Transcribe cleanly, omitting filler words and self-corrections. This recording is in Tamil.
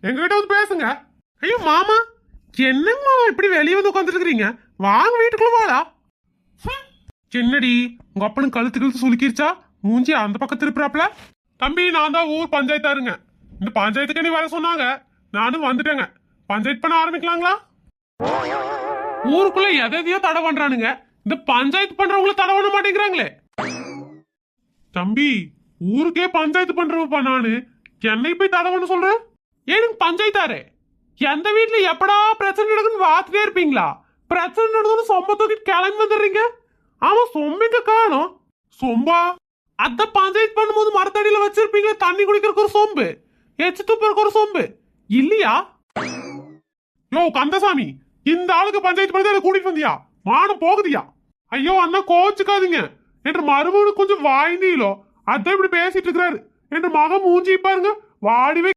எங்ககிட்ட வந்து பேசுங்க. ஐயோ மாமா, என்னங்க மாமா இப்படி வெளியே வந்து உட்காந்துட்டு இருக்கிறீங்க? வாங்க வீட்டுக்குள்ள வாடா. என்னடி உங்க அப்பனுக்கு கழுத்து கழுத்து சுலுக்கிருச்சா? மூஞ்சி அந்த பக்கம் திருப்புறாப்ல. தம்பி, நான் தான் ஊர் பஞ்சாயத்தாருங்க. இந்த பஞ்சாயத்துக்கு நீ வர சொன்னாங்க, நானும் வந்துட்டேங்க. பஞ்சாயத்து பண்ண ஆரம்பிக்கலாங்களா? ஊருக்குள்ள எதையோ தடை பண்றானுங்க, இந்த பஞ்சாயத்து பண்றவங்கள தடை பண்ண மாட்டேங்கிறாங்களே. தம்பி, ஊருக்கே பஞ்சாயத்து பண்றவப்பா நானு, என்னை போய் தடை பண்ண சொல்றேன்? ஏனுங்க பஞ்சாயத்தாரு, எந்த வீட்டுல எப்படா பிரச்சனை நடக்குன்னு வாத்துட்டே இருப்பீங்களா? பிரச்சனை நடந்ததுன்னு சொம்ப தூக்கிட்டு கிளம்பி வந்துடுறீங்க. ஆமா, சொம்பிங்க காணும். சொம்பா? அத பஞ்சாயத்து பண்ணும்போது மரத்தடியில வச்சிருப்பீங்களா தண்ணி குடிக்கிறதுக்கு ஒரு சொம்பு, எச்சு துப்புறதுக்கு ஒரு சொம்பு இல்லையா? யோ கந்தசாமி, இந்த ஆளுக்கு பஞ்சாயத்து பண்ணி கூட்டிட்டு வந்தியா? மானம் போகுதியா? ஐயோ அண்ணா கோச்சுக்காதீங்க, என்று மருமகனுக்கு கொஞ்சம் வாய்ந்தீங்களோ அதான் இப்படி பேசிட்டு இருக்கிறாரு. என்று மகன் மூஞ்சி பாருங்க, வாடிவே